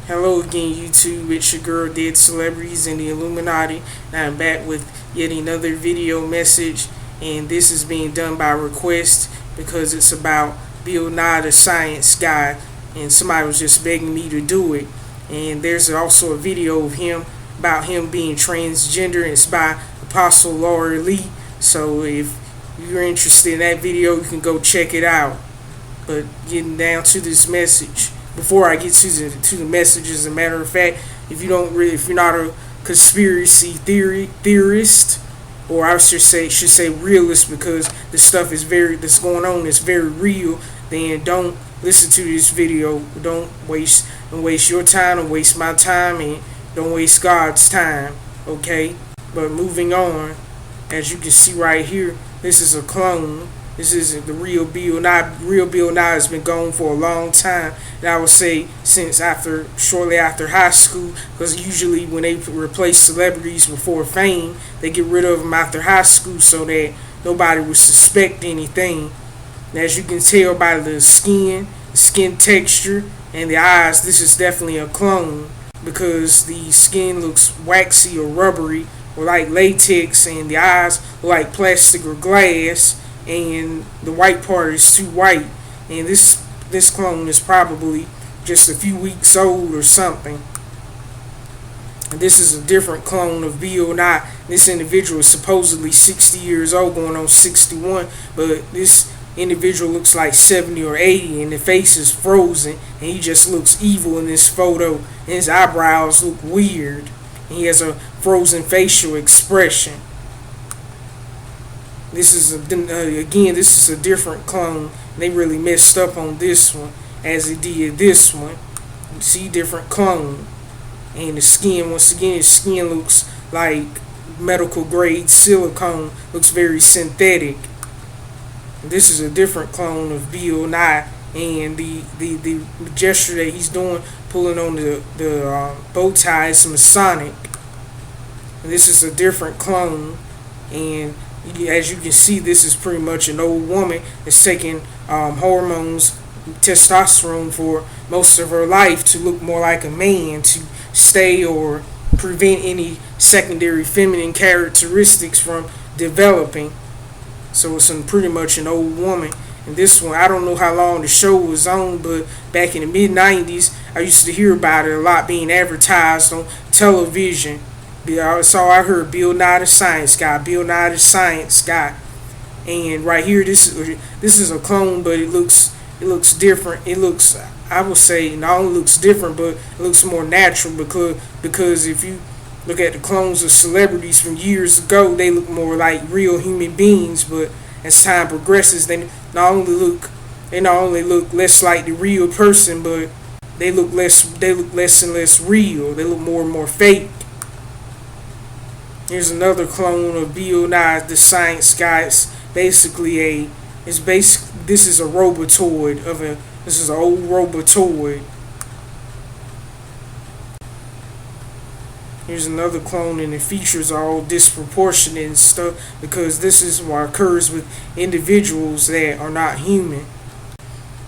Hello again, YouTube. It's your girl, Dead Celebrities and the Illuminati. And I'm back with yet another video message. And this is being done by request because it's about Bill Nye, the science guy. And somebody was just begging me to do it. And there's also a video of him about him being transgender. And it's by Apostle Laura Lee. So if you're interested in that video, you can go check it out. But getting down to this message. Before I get to the message, as a matter of fact, if you're not a conspiracy theorist, or I should say realist, because the stuff that's going on is very real, then don't listen to this video. Don't waste your time, don't waste my time, and don't waste God's time. Okay, but moving on, as you can see right here, this is a clone. This isn't the real Bill Nye. Real Bill Nye has been gone for a long time, and I would say since shortly after high school, because usually when they replace celebrities before fame, they get rid of them after high school so that nobody would suspect anything. And as you can tell by the skin texture, and the eyes, this is definitely a clone because the skin looks waxy or rubbery or like latex, and the eyes look like plastic or glass. And the white part is too white, and this clone is probably just a few weeks old or something. And this is a different clone of Bill Nye. This individual is supposedly 60 years old, going on 61, but this individual looks like 70 or 80, and the face is frozen, and he just looks evil in this photo, and his eyebrows look weird, and he has a frozen facial expression. This is a different clone. They really messed up on this one as they did this one. You see, different clone. And the skin, once again, his skin looks like medical grade silicone. Looks very synthetic. This is a different clone of Bill Nye, and the gesture that he's doing, pulling on the bow tie, is Masonic. And this is a different clone, and as you can see, this is pretty much an old woman that's taking hormones, testosterone, for most of her life to look more like a man, to stay or prevent any secondary feminine characteristics from developing. So it's pretty much an old woman. And this one, I don't know how long the show was on, but back in the mid-90s, I used to hear about it a lot being advertised on television. So I heard Bill Nye the science guy, Bill Nye the science guy, and right here this is a clone, but it looks different. It looks, I would say, not only looks different, but it looks more natural because if you look at the clones of celebrities from years ago, they look more like real human beings. But as time progresses, they not only look less like the real person, but they look less and less real. They look more and more fake. Here's another clone of Bill Nye, the science guy. This is a robotoid this is an old robotoid. Here's another clone, and the features are all disproportionate and stuff because this is what occurs with individuals that are not human.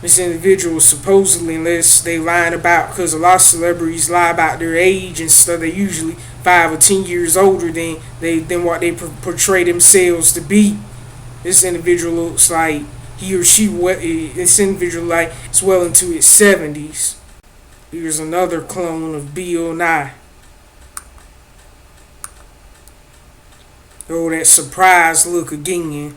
This individual supposedly, unless they lying about, because a lot of celebrities lie about their age and stuff, they're usually 5 or 10 years older than what they portray themselves to be. This individual looks like this individual like it's well into its 70s. Here's another clone of Bill Nye. Oh, that surprise look again.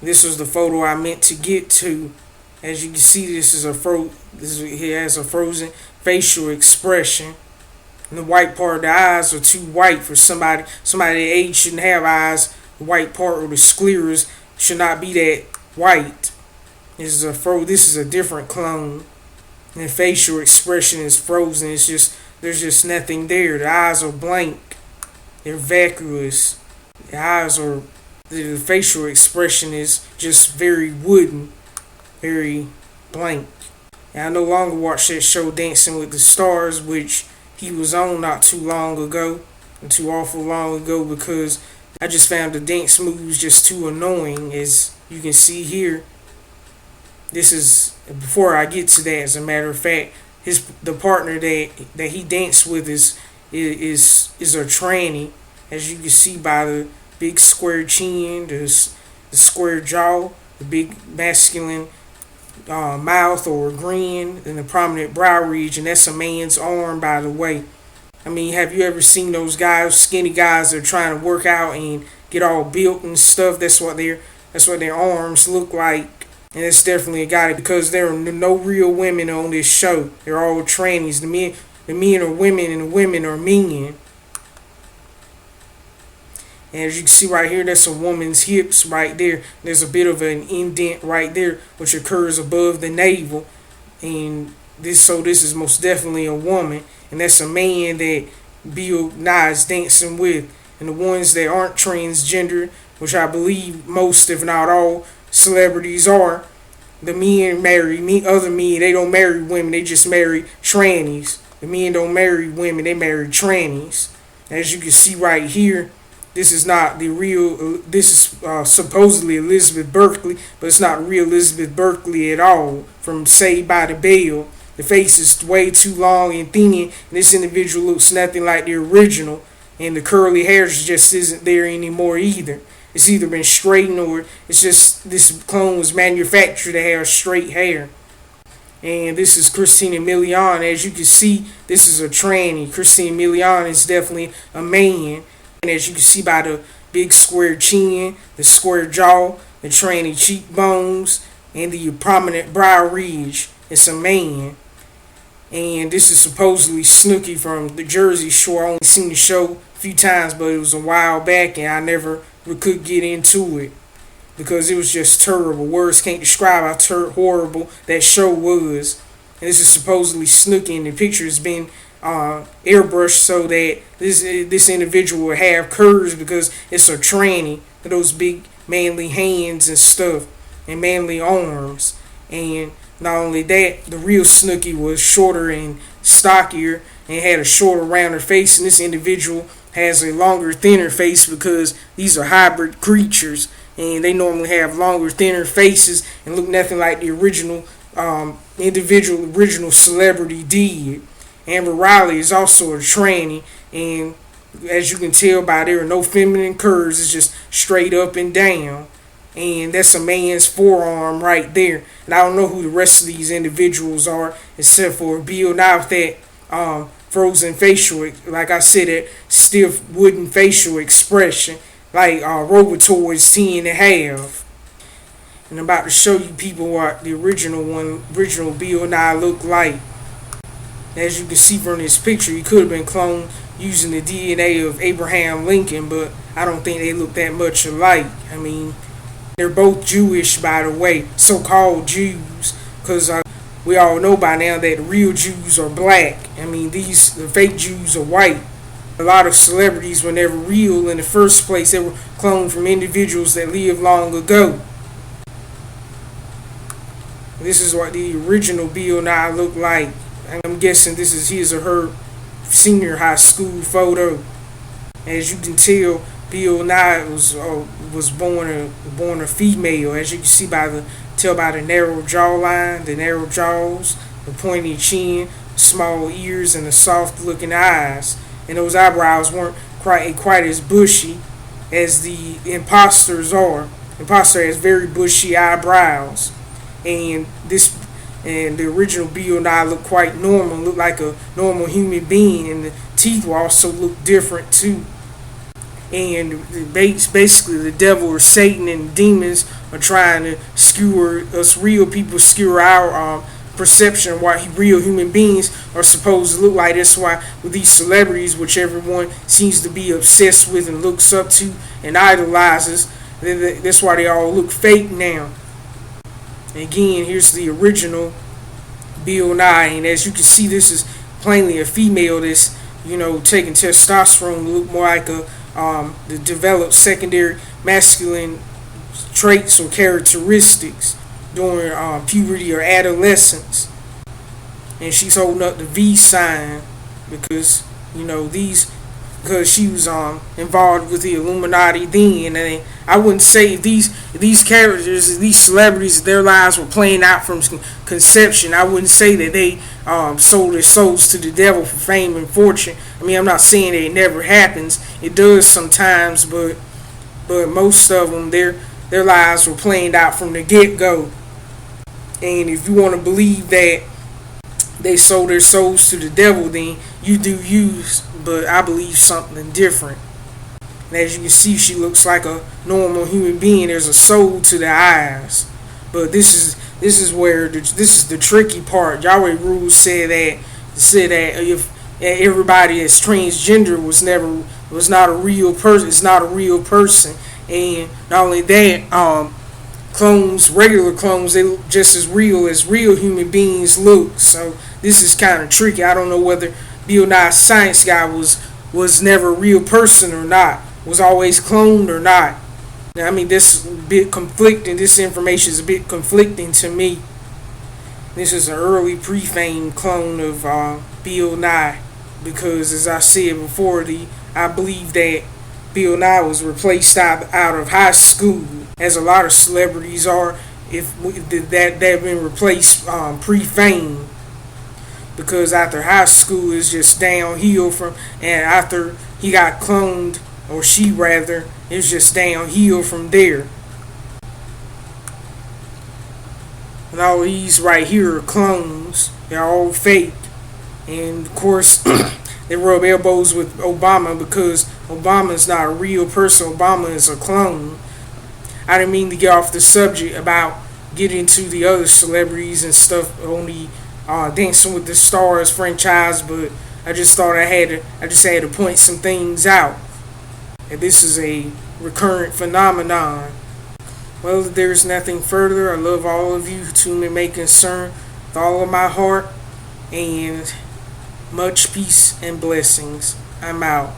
This was the photo I meant to get to. As you can see, he has a frozen facial expression. And the white part of the eyes are too white for somebody their age shouldn't have eyes. The white part or the scleras should not be that white. This is a different clone. And the facial expression is frozen. There's just nothing there. The eyes are blank. They're vacuous. The facial expression is just very wooden, very blank. And I no longer watch that show Dancing with the Stars, which he was on not too long ago, and too awful long ago, because I just found the dance moves just too annoying. As you can see here, this is before I get to that, as a matter of fact, the partner that he danced with is a tranny, as you can see by the big square chin, the square jaw, the big masculine mouth or grin, and the prominent brow region. That's a man's arm, by the way. I mean, have you ever seen those guys, skinny guys, that are trying to work out and get all built and stuff? That's what their arms look like. And it's definitely a guy, because there are no real women on this show. They're all trannies. The men are women, and the women are men. And as you can see right here, that's a woman's hips right there. There's a bit of an indent right there, which occurs above the navel. And this is most definitely a woman. And that's a man that Bill Nye is dancing with. And the ones that aren't transgender, which I believe most, if not all, celebrities are, the men marry other men. They don't marry women, they just marry trannies. The men don't marry women, they marry trannies. As you can see right here, this is not the real, this is supposedly Elizabeth Berkley, but it's not real Elizabeth Berkley at all from Saved by the Bell. The face is way too long and thin, and this individual looks nothing like the original, and the curly hair just isn't there anymore either. It's either been straightened, or it's just this clone was manufactured to have straight hair. And this is Christina Milian. As you can see, this is a tranny. Christina Milian is definitely a man. And as you can see by the big square chin, the square jaw, the tranny cheekbones, and the prominent brow ridge, it's a man. And this is supposedly Snooki from the Jersey Shore. I only seen the show a few times, but it was a while back, and I never could get into it because it was just terrible. Words can't describe how horrible that show was. And this is supposedly Snooki, and the picture has been airbrushed so that this individual will have curves, because it's a tranny with those big manly hands and stuff and manly arms. And not only that, the real Snooki was shorter and stockier and had a shorter, rounder face, and this individual has a longer, thinner face, because these are hybrid creatures, and they normally have longer, thinner faces and look nothing like the original original celebrity did. Amber Riley is also a tranny, and as you can tell by there are no feminine curves, it's just straight up and down. And that's a man's forearm right there. And I don't know who the rest of these individuals are, except for Bill Nye with that frozen facial, like I said, that stiff wooden facial expression, like Robotoid's 10.5. And I'm about to show you people what the original Bill Nye looked like. As you can see from this picture, he could have been cloned using the DNA of Abraham Lincoln, but I don't think they look that much alike. I mean, they're both Jewish, by the way, so-called Jews, because we all know by now that the real Jews are black. I mean, the fake Jews are white. A lot of celebrities were never real in the first place. They were cloned from individuals that lived long ago. This is what the original Bill Nye looked like. I'm guessing this is his or her senior high school photo. As you can tell, Bill Nye was born a female. As you can see by the narrow jawline, the narrow jaws, the pointy chin, small ears, and the soft-looking eyes. And those eyebrows weren't quite as bushy as the imposters are. Imposter has very bushy eyebrows, and the original Bill Nye looked quite normal, looked like a normal human being, and the teeth will also look different too. And basically the devil or Satan and demons are trying to skewer us real people, skewer our perception of what real human beings are supposed to look like. That's why with these celebrities, which everyone seems to be obsessed with and looks up to and idolizes, that's why they all look fake now. Again, here's the original Bill Nye, and as you can see, this is plainly a female that's, taking testosterone to look more like the developed secondary masculine traits or characteristics during puberty or adolescence. And she's holding up the V sign because, these because she was involved with the Illuminati then. And I wouldn't say these characters, these celebrities, their lives were playing out from conception. I wouldn't say that they sold their souls to the devil for fame and fortune. I mean, I'm not saying that it never happens. It does sometimes, but most of them, their lives were playing out from the get go. And if you want to believe that they sold their souls to the devil, then you do you, but I believe something different. And as you can see, she looks like a normal human being. There's a soul to the eyes. But this is where this is the tricky part. Yahweh rules said that if everybody that's transgender was not a real person, it's not a real person. And not only that, clones, regular clones, they look just as real human beings look. So this is kind of tricky. I don't know whether Bill Nye Science Guy was never a real person or not, was always cloned or not. Now, I mean, this is a bit conflicting. This information is a bit conflicting to me. This is an early pre-fame clone of Bill Nye, because as I said before, I believe that Bill Nye was replaced out of high school, as a lot of celebrities are, if that they've been replaced pre-fame, because after high school is just downhill from, and after he got cloned, or she rather, it's just downhill from there. And all these right here are clones. They're all fake. And of course, they rub elbows with Obama because Obama's not a real person. Obama is a clone. I didn't mean to get off the subject about getting to the other celebrities and stuff on the Dancing with the Stars franchise, but I just thought I just had to point some things out. And this is a recurrent phenomenon. Well, if there's nothing further, I love all of you to whom it may concern with all of my heart, and much peace and blessings. I'm out.